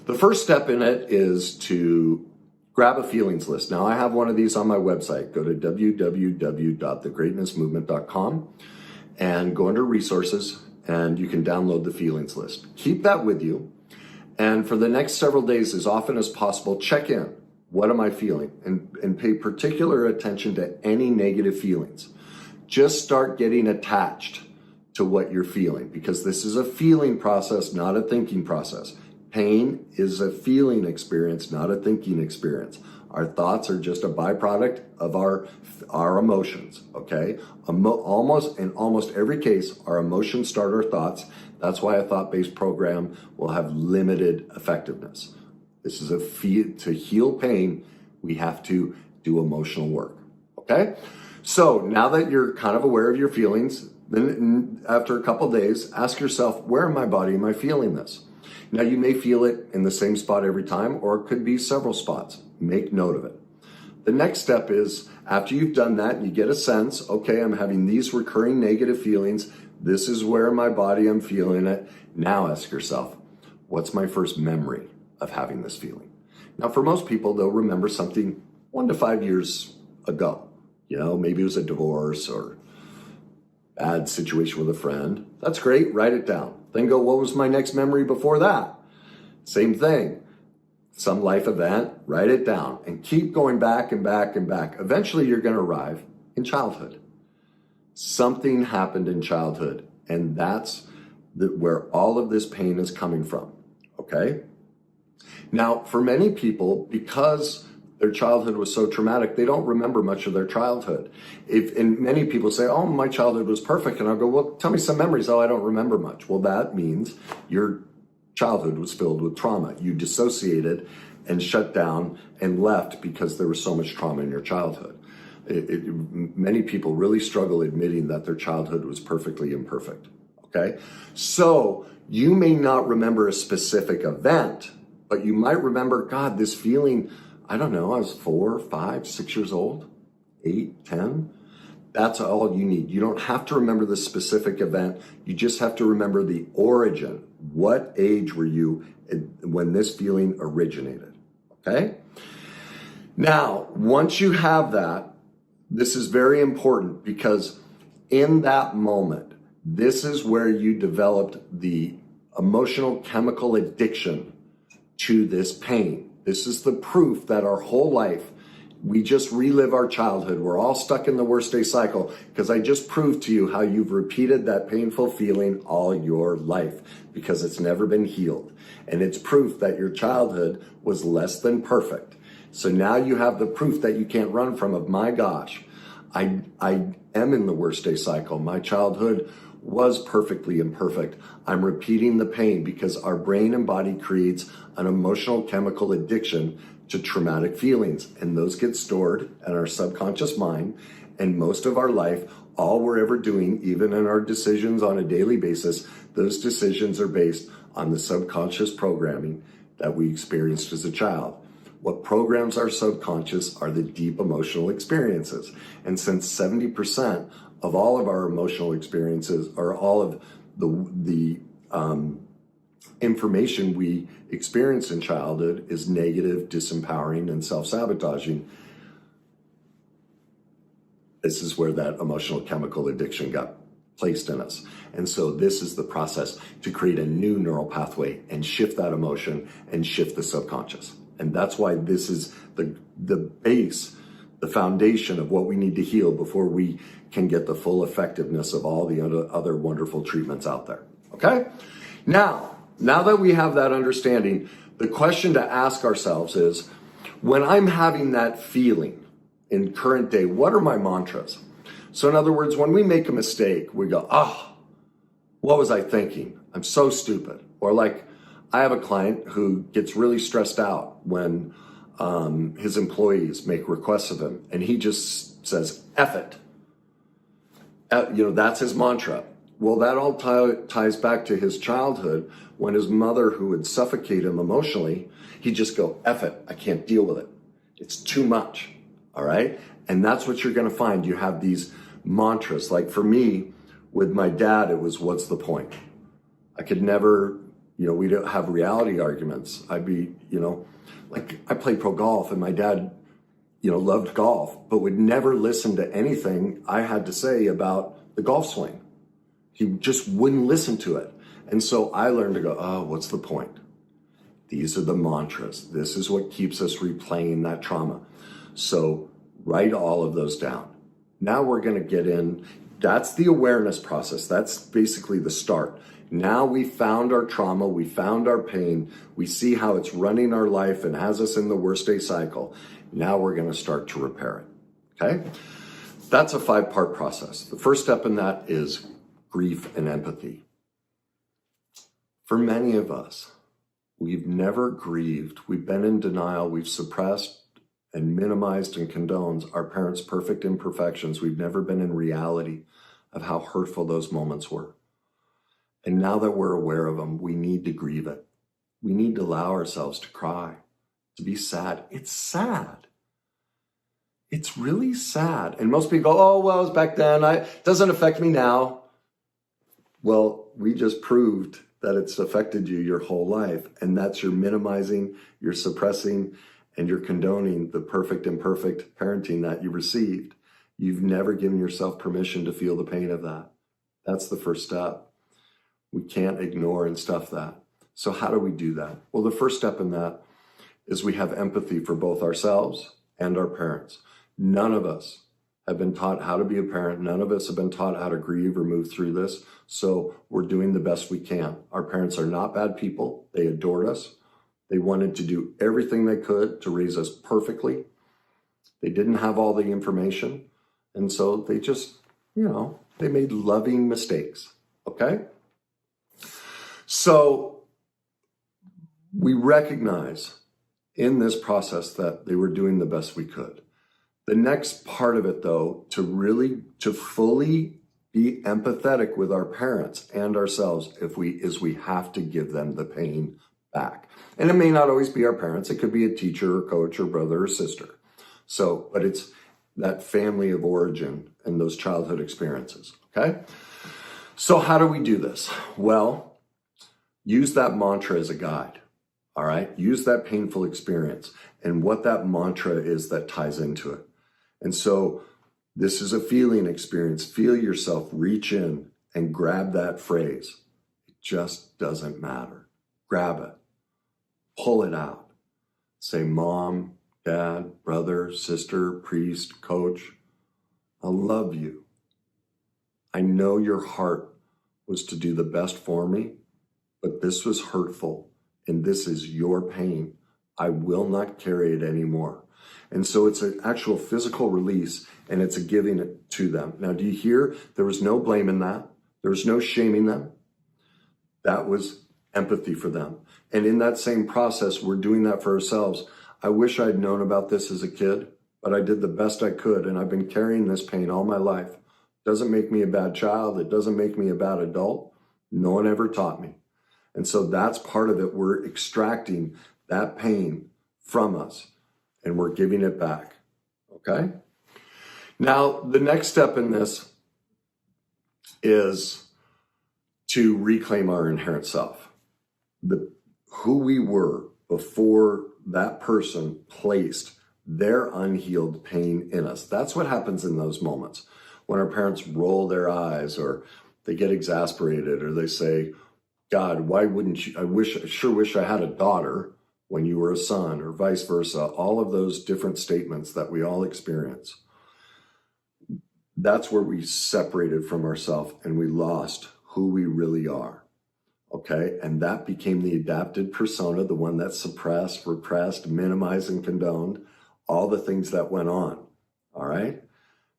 The first step in it is to grab a feelings list. Now, I have one of these on my website. Go to www.thegreatnessmovement.com and go under resources, and you can download the feelings list. Keep that with you. And for the next several days, as often as possible, check in. What am I feeling? And pay particular attention to any negative feelings. Just start getting attached to what you're feeling, because this is a feeling process, not a thinking process. Pain is a feeling experience, not a thinking experience. Our thoughts are just a byproduct of our emotions, okay? In almost every case, our emotions start our thoughts. That's why a thought-based program will have limited effectiveness. This is to heal pain, we have to do emotional work, okay? So now that you're kind of aware of your feelings, then after a couple days, ask yourself, where in my body am I feeling this? Now, you may feel it in the same spot every time, or it could be several spots. Make note of it. The next step is, after you've done that, you get a sense, okay, I'm having these recurring negative feelings. This is where in my body I'm feeling it. Now ask yourself, what's my first memory of having this feeling? Now, for most people, they'll remember something 1 to 5 years ago. You know, maybe it was a divorce or bad situation with a friend. That's great, write it down. Then go, what was my next memory before that? Same thing. Some life event, write it down, and keep going back and back and back. Eventually, you're going to arrive in childhood. Something happened in childhood, and that's where all of this pain is coming from, okay? Now, for many people, because their childhood was so traumatic, they don't remember much of their childhood. And many people say, oh, my childhood was perfect. And I'll go, well, tell me some memories. Oh, I don't remember much. Well, that means your childhood was filled with trauma. You dissociated and shut down and left because there was so much trauma in your childhood. Many people really struggle admitting that their childhood was perfectly imperfect, okay? So you may not remember a specific event, but you might remember, God, this feeling, I don't know, I was 4, 5, 6 years old, 8, 10. That's all you need. You don't have to remember the specific event. You just have to remember the origin. What age were you when this feeling originated, okay? Now, once you have that, this is very important, because in that moment, this is where you developed the emotional chemical addiction to this pain. This is the proof that our whole life, we just relive our childhood. We're all stuck in the worst day cycle, because I just proved to you how you've repeated that painful feeling all your life, because it's never been healed. And it's proof that your childhood was less than perfect. So now you have the proof that you can't run from of, my gosh, I am in the worst day cycle. My childhood was perfectly imperfect. I'm repeating the pain, because our brain and body creates an emotional chemical addiction to traumatic feelings, and those get stored in our subconscious mind. And most of our life, all we're ever doing, even in our decisions on a daily basis, those decisions are based on the subconscious programming that we experienced as a child. What programs our subconscious are the deep emotional experiences. And since 70% of all of our emotional experiences, or all of the information we experience in childhood, is negative, disempowering, and self-sabotaging, this is where that emotional chemical addiction got placed in us. And so this is the process to create a new neural pathway and shift that emotion and shift the subconscious. And that's why this is the base, the foundation of what we need to heal before we can get the full effectiveness of all the other wonderful treatments out there, okay? Now that we have that understanding, the question to ask ourselves is, when I'm having that feeling in current day, what are my mantras? So in other words, when we make a mistake, we go, what was I thinking? I'm so stupid. Or like, I have a client who gets really stressed out when his employees make requests of him, and he just says, F it. That's his mantra. Well, that all ties back to his childhood, when his mother, who would suffocate him emotionally, he'd just go, F it, I can't deal with it. It's too much, all right? And that's what you're gonna find. You have these mantras. Like for me, with my dad, it was, what's the point? I could never we'd have reality arguments. I'd be, like I played pro golf and my dad, loved golf, but would never listen to anything I had to say about the golf swing. He just wouldn't listen to it. And so I learned to go, oh, what's the point? These are the mantras. This is what keeps us replaying that trauma. So write all of those down. Now we're going to get in. That's the awareness process. That's basically the start. Now we found our trauma. We found our pain. We see how it's running our life and has us in the worst day cycle. Now we're going to start to repair it. Okay? That's a 5-part process. The first step in that is grief and empathy. For many of us, we've never grieved. We've been in denial. We've suppressed and minimized and condoned our parents' perfect imperfections. We've never been in reality of how hurtful those moments were. And now that we're aware of them, we need to grieve it. We need to allow ourselves to cry, to be sad. It's sad. It's really sad. And most people go, oh, well, it was back then. It doesn't affect me now. Well, we just proved that it's affected you your whole life. And that's you're minimizing, you're suppressing, and you're condoning the perfect imperfect parenting that you received. You've never given yourself permission to feel the pain of that. That's the first step. We can't ignore and stuff that. So how do we do that? Well, the first step in that is we have empathy for both ourselves and our parents. None of us have been taught how to be a parent. None of us have been taught how to grieve or move through this. So we're doing the best we can. Our parents are not bad people. They adored us. They wanted to do everything they could to raise us perfectly. They didn't have all the information. And so they just, they made loving mistakes. Okay? So we recognize in this process that they were doing the best we could. The next part of it, though, to fully be empathetic with our parents and ourselves, is we have to give them the pain back. And it may not always be our parents. It could be a teacher or coach or brother or sister. So, but it's that family of origin and those childhood experiences, okay? So how do we do this? Well, use that mantra as a guide, all right? Use that painful experience and what that mantra is that ties into it. And so this is a feeling experience. Feel yourself reach in and grab that phrase. It just doesn't matter. Grab it. Pull it out. Say, Mom, Dad, brother, sister, priest, coach, I love you. I know your heart was to do the best for me, but this was hurtful and this is your pain. I will not carry it anymore. And so it's an actual physical release and it's a giving it to them. Now, do you hear? There was no blame in that. There was no shaming them. That was empathy for them. And in that same process, we're doing that for ourselves. I wish I'd known about this as a kid, but I did the best I could. And I've been carrying this pain all my life. Doesn't make me a bad child. It doesn't make me a bad adult. No one ever taught me. And so that's part of it. We're extracting that pain from us and we're giving it back. Okay? Now, the next step in this is to reclaim our inherent self. Who we were before that person placed their unhealed pain in us. That's what happens in those moments. When our parents roll their eyes or they get exasperated or they say, God, why wouldn't you? I sure wish I had a daughter when you were a son, or vice versa. All of those different statements that we all experience. That's where we separated from ourselves and we lost who we really are. Okay, and that became the adapted persona, the one that suppressed, repressed, minimized, and condoned all the things that went on. All right,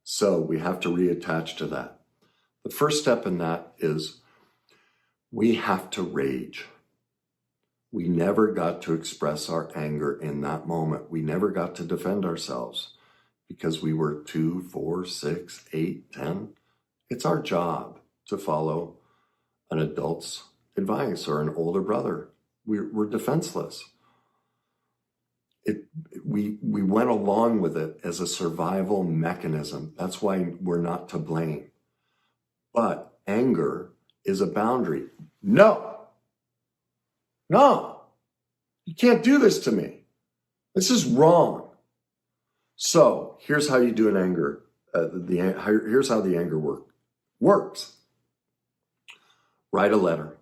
so we have to reattach to that. The first step in that is we have to rage. We never got to express our anger in that moment. We never got to defend ourselves because we were 2, 4, 6, 8, 10. It's our job to follow an adult's advice or an older brother. We're defenseless. We went along with it as a survival mechanism. That's why we're not to blame. But anger is a boundary. No, No, you can't do this to me. This is wrong. So here's how you do an anger. Here's how the anger works. Write a letter.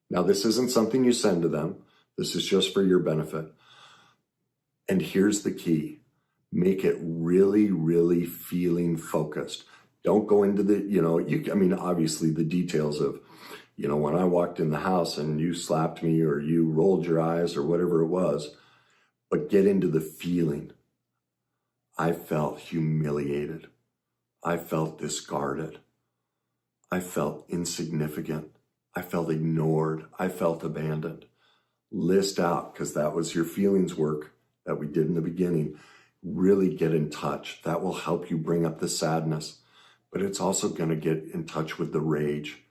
Now, this isn't something you send to them. This is just for your benefit. And here's the key. Make it really, really feeling focused. Don't go into the, obviously the details of, when I walked in the house and you slapped me or you rolled your eyes or whatever it was, but get into the feeling. I felt humiliated. I felt discarded. I felt insignificant. I felt ignored. I felt abandoned. List out, because that was your feelings work that we did in the beginning. Really get in touch. That will help you bring up the sadness, but it's also going to get in touch with the rage.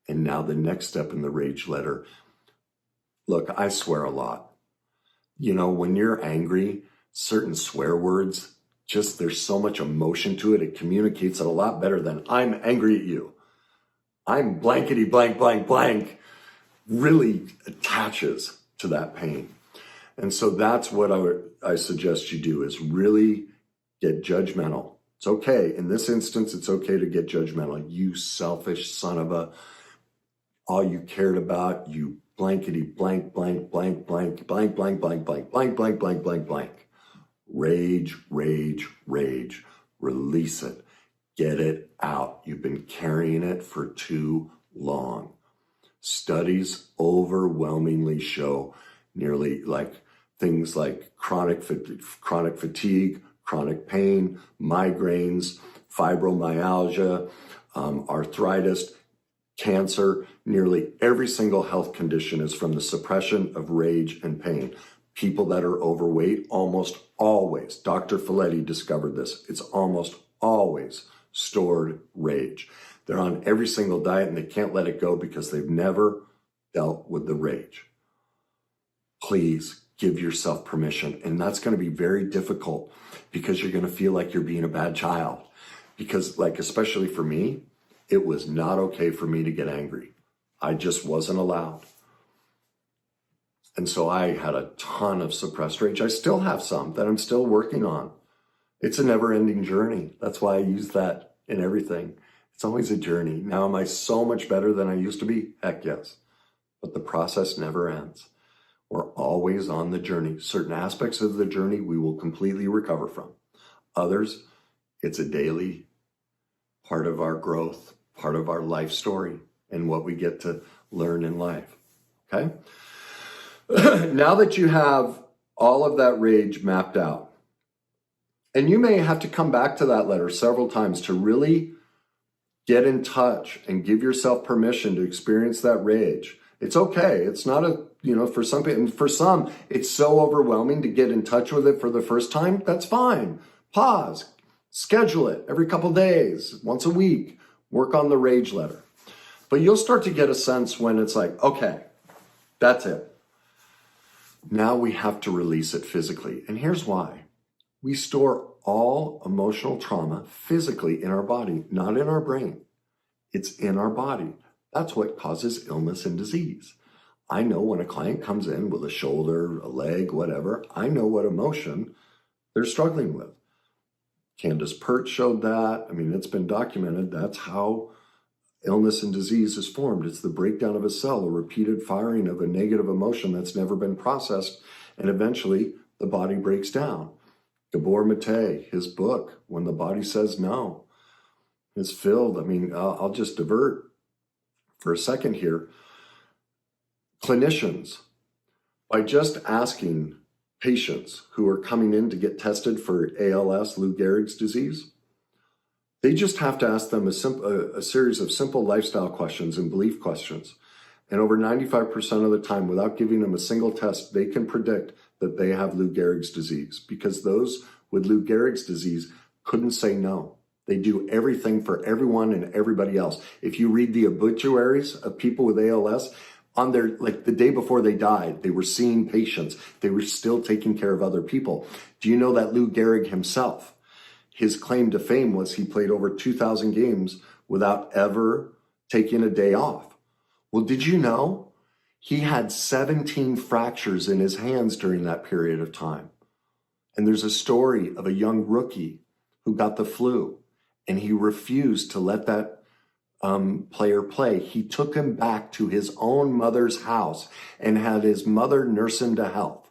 And now the next step in the rage letter. Look, I swear a lot. When you're angry, certain swear words, there's so much emotion to it. It communicates it a lot better than I'm angry at you. I'm blankety blank, blank, blank, really attaches to that pain. And so that's what I suggest you do, is really get judgmental. It's okay. In this instance, it's okay to get judgmental. You selfish son of a, all you cared about, you blankety blank, blank, blank, blank, blank, blank, blank, blank, blank, blank, blank, blank, blank. Rage, rage, rage. Release it. Get it out. You've been carrying it for too long. Studies overwhelmingly show nearly things like chronic fatigue, chronic pain, migraines, fibromyalgia, arthritis, cancer. Nearly every single health condition is from the suppression of rage and pain. People that are overweight, almost always, Dr. Folletti discovered this, it's almost always stored rage. They're on every single diet and they can't let it go because they've never dealt with the rage. Please give yourself permission. And that's going to be very difficult because you're going to feel like you're being a bad child. Because especially for me, it was not okay for me to get angry. I just wasn't allowed. And so I had a ton of suppressed rage. I still have some that I'm still working on. It's a never-ending journey. That's why I use that in everything. It's always a journey. Now, am I so much better than I used to be? Heck yes. But the process never ends. We're always on the journey. Certain aspects of the journey we will completely recover from. Others, it's a daily part of our growth, part of our life story, and what we get to learn in life. Okay? Now that you have all of that rage mapped out, and you may have to come back to that letter several times to really get in touch and give yourself permission to experience that rage. It's okay. It's not for some people, and for some, it's so overwhelming to get in touch with it for the first time. That's fine. Pause, schedule it every couple days, once a week, work on the rage letter. But you'll start to get a sense when it's like, okay, that's it. Now we have to release it physically. And here's why. We store all emotional trauma physically in our body, not in our brain. It's in our body. That's what causes illness and disease. I know when a client comes in with a shoulder, a leg, whatever, I know what emotion they're struggling with. Candace Pert showed that. It's been documented. That's how illness and disease is formed. It's the breakdown of a cell, a repeated firing of a negative emotion that's never been processed, and eventually the body breaks down. Gabor Mate, his book, When the Body Says No, is filled. I'll just divert for a second here. Clinicians, by just asking patients who are coming in to get tested for ALS, Lou Gehrig's disease, they just have to ask them a series of simple lifestyle questions and belief questions. And over 95% of the time, without giving them a single test, they can predict that they have Lou Gehrig's disease, because those with Lou Gehrig's disease couldn't say no. They do everything for everyone and everybody else. If you read the obituaries of people with ALS, on their, the day before they died, they were seeing patients. They were still taking care of other people. Do you know that Lou Gehrig himself, his claim to fame was he played over 2,000 games without ever taking a day off? Well, did you know He had 17 fractures in his hands during that period of time. And there's a story of a young rookie who got the flu, and he refused to let that player play. He took him back to his own mother's house and had his mother nurse him to health.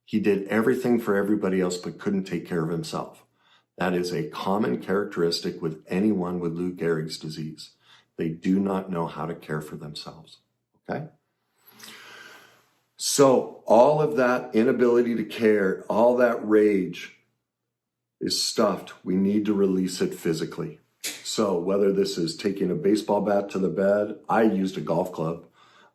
He did everything for everybody else, but couldn't take care of himself. That is a common characteristic with anyone with Lou Gehrig's disease. They do not know how to care for themselves, okay? So all of that inability to care, all that rage is stuffed. We need to release it physically. So whether this is taking a baseball bat to the bed, I used a golf club.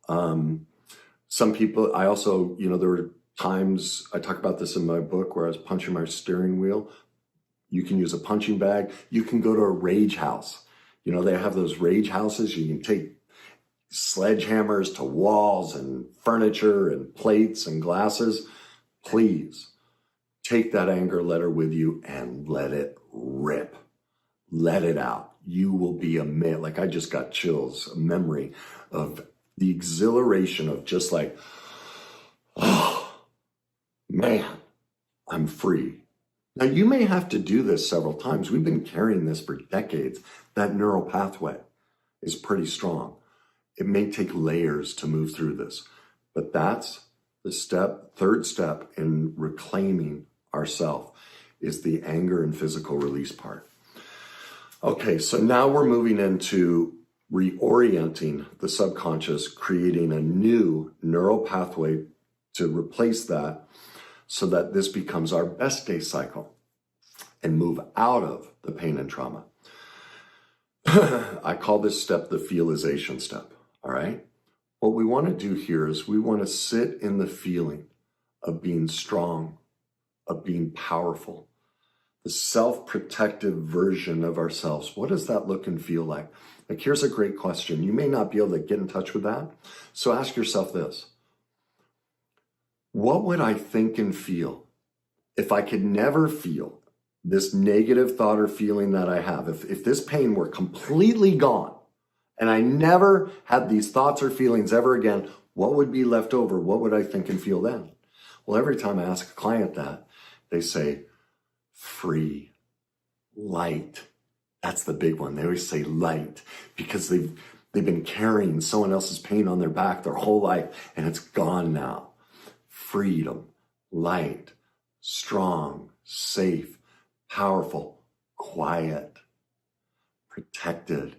Some people, I also, there were times, I talk about this in my book, where I was punching my steering wheel. You can use a punching bag. You can go to a rage house. They have those rage houses. You can take sledgehammers to walls and furniture and plates and glasses. Please take that anger letter with you and let it rip. Let it out. You will be amazed. Like, I just got chills, a memory of the exhilaration of just like, oh, man, I'm free. Now, you may have to do this several times. We've been carrying this for decades. That neural pathway is pretty strong. It may take layers to move through this, but that's the third step in reclaiming ourself, is the anger and physical release part. Okay, so now we're moving into reorienting the subconscious, creating a new neural pathway to replace that, so that this becomes our best day cycle and move out of the pain and trauma. I call this step the feelization step, all right? What we want to do here is we want to sit in the feeling of being strong, of being powerful, the self-protective version of ourselves. What does that look and feel like? Like, here's a great question. You may not be able to get in touch with that, so ask yourself this. What would I think and feel if I could never feel this negative thought or feeling that I have? If this pain were completely gone and I never had these thoughts or feelings ever again, what would be left over? What would I think and feel then? Well, every time I ask a client that, they say, free, light. That's the big one. They always say light because they've been carrying someone else's pain on their back their whole life, and it's gone now. Freedom, light, strong, safe, powerful, quiet, protected.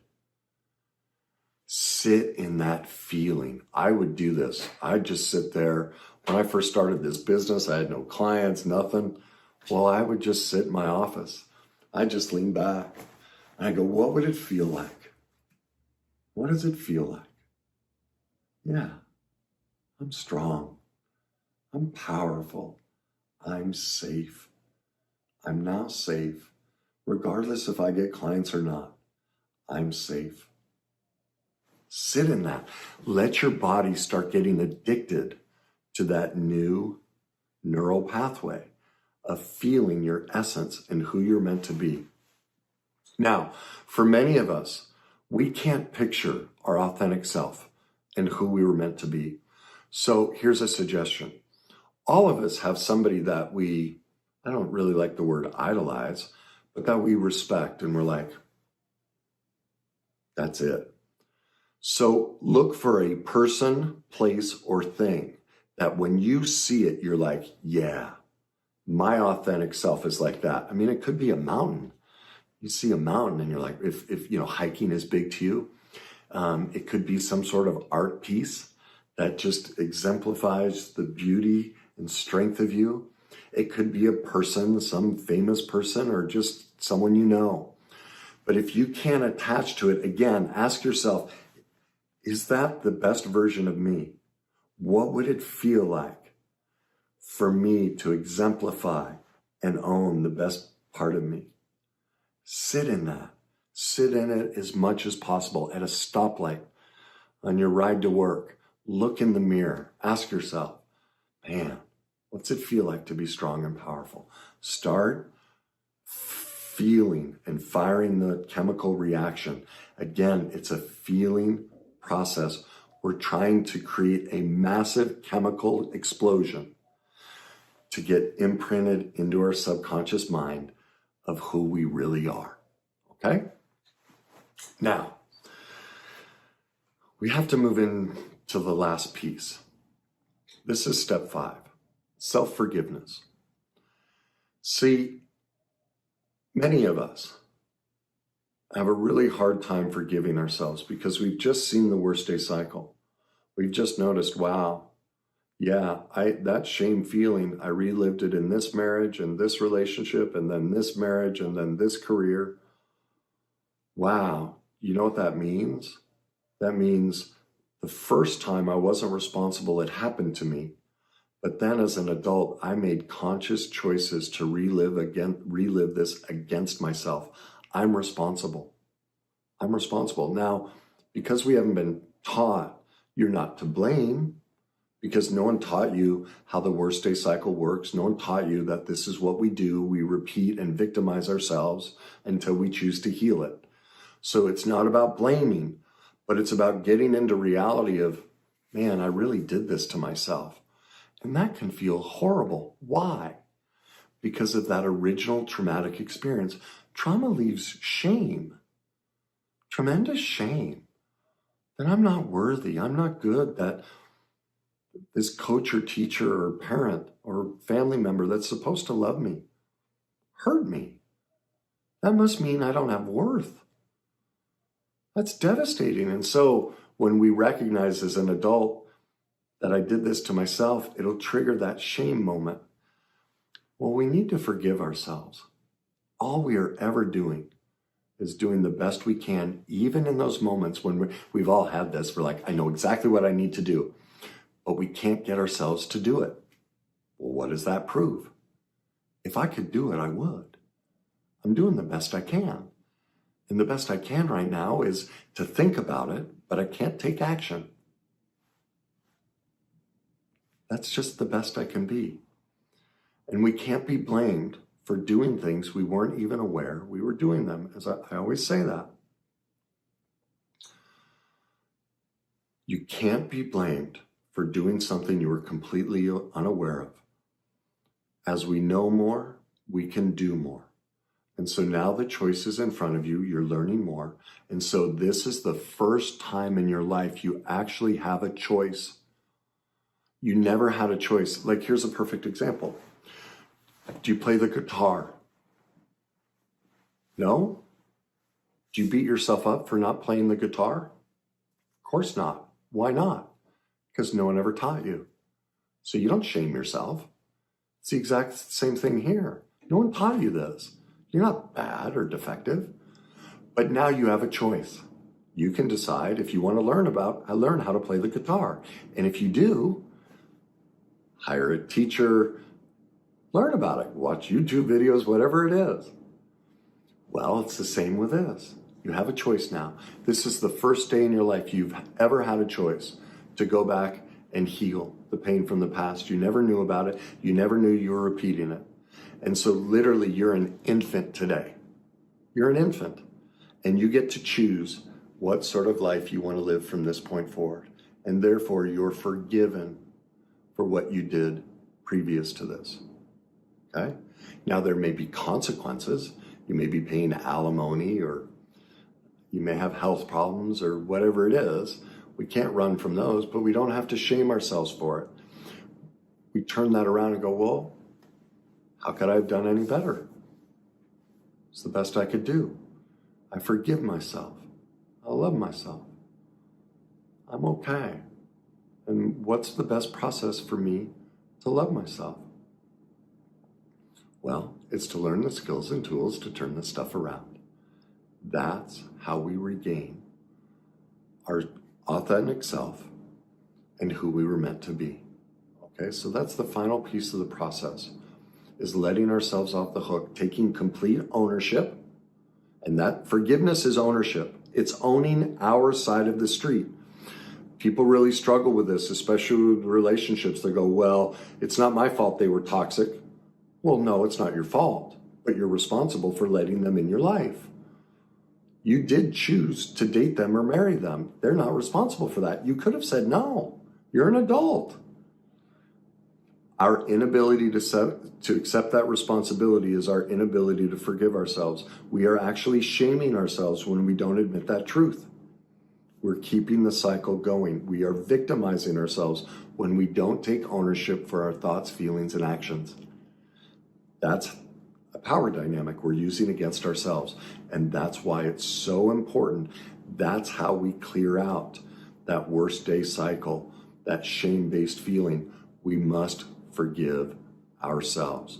Sit in that feeling. I would do this. I'd just sit there. When I first started this business, I had no clients, nothing. Well, I would just sit in my office. I'd just lean back and I go, what would it feel like? What does it feel like? Yeah, I'm strong. I'm powerful. I'm safe. I'm now safe. Regardless if I get clients or not, I'm safe. Sit in that. Let your body start getting addicted to that new neural pathway of feeling your essence and who you're meant to be. Now, for many of us, we can't picture our authentic self and who we were meant to be. So here's a suggestion. All of us have somebody that I don't really like the word idolize, but that we respect, and we're like, that's it. So look for a person, place, or thing that when you see it, you're like, yeah, my authentic self is like that. I mean, it could be a mountain. You see a mountain and you're like, if hiking is big to you, it could be some sort of art piece that just exemplifies the beauty and strength of you. It could be a person, some famous person, or just someone you know. But if you can't attach to it, again, ask yourself, is that the best version of me? What would it feel like for me to exemplify and own the best part of me? Sit in that. Sit in it as much as possible at a stoplight, on your ride to work. Look in the mirror. Ask yourself, man, what's it feel like to be strong and powerful? Start feeling and firing the chemical reaction. Again, it's a feeling process We're trying to create a massive chemical explosion to get imprinted into our subconscious mind of who we really are, okay? Now, we have to move into the last piece. This is step 5, self-forgiveness. See, many of us have a really hard time forgiving ourselves because we've just seen the worst day cycle. We've just noticed, wow, yeah, that shame feeling, I relived it in this marriage and this relationship and then this marriage and then this career. Wow, you know what that means? That means the first time I wasn't responsible, it happened to me. But then as an adult, I made conscious choices to relive this against myself. I'm responsible. I'm responsible. Now, because we haven't been taught, you're not to blame, because no one taught you how the worst day cycle works. No one taught you that this is what we do. We repeat and victimize ourselves until we choose to heal it. So it's not about blaming, but it's about getting into reality of, man, I really did this to myself. And that can feel horrible. Why? Because of that original traumatic experience. Trauma leaves shame, tremendous shame, that I'm not worthy, I'm not good, that this coach or teacher or parent or family member that's supposed to love me hurt me. That must mean I don't have worth. That's devastating. And so when we recognize as an adult that I did this to myself, it'll trigger that shame moment. Well, we need to forgive ourselves. All we are ever doing is doing the best we can, even in those moments when we've all had this. We're like, I know exactly what I need to do, but we can't get ourselves to do it. Well, what does that prove? If I could do it, I would. I'm doing the best I can. And the best I can right now is to think about it, but I can't take action. That's just the best I can be. And we can't be blamed for doing things we weren't even aware we were doing them, as I always say that. You can't be blamed for doing something you were completely unaware of. As we know more, we can do more. And so now the choice is in front of you, you're learning more. And so this is the first time in your life you actually have a choice. You never had a choice. Like, here's a perfect example. Do you play the guitar? No? Do you beat yourself up for not playing the guitar? Of course not. Why not? Because no one ever taught you. So you don't shame yourself. It's the exact same thing here. No one taught you this. You're not bad or defective. But now you have a choice. You can decide if you want to learn how to play the guitar. And if you do, hire a teacher, learn about it, watch YouTube videos, whatever it is. Well, it's the same with this. You have a choice now. This is the first day in your life you've ever had a choice to go back and heal the pain from the past. You never knew about it. You never knew you were repeating it. And so literally you're an infant today. You're an infant. And you get to choose what sort of life you want to live from this point forward. And therefore you're forgiven for what you did previous to this. Okay? Now there may be consequences. You may be paying alimony, or you may have health problems, or whatever it is. We can't run from those, but we don't have to shame ourselves for it. We turn that around and go, well, how could I have done any better? It's the best I could do. I forgive myself. I love myself. I'm okay. And what's the best process for me to love myself? Well, it's to learn the skills and tools to turn this stuff around. That's how we regain our authentic self and who we were meant to be. Okay, so that's the final piece of the process, is letting ourselves off the hook, taking complete ownership. And that forgiveness is ownership. It's owning our side of the street. People really struggle with this, especially with relationships. They go, well, it's not my fault they were toxic. Well, no, it's not your fault, but you're responsible for letting them in your life. You did choose to date them or marry them. They're not responsible for that. You could have said no. You're an adult. Our inability to accept that responsibility is our inability to forgive ourselves. We are actually shaming ourselves when we don't admit that truth. We're keeping the cycle going. We are victimizing ourselves when we don't take ownership for our thoughts, feelings, and actions. That's a power dynamic we're using against ourselves. And that's why it's so important. That's how we clear out that worst day cycle, that shame-based feeling. We must forgive ourselves.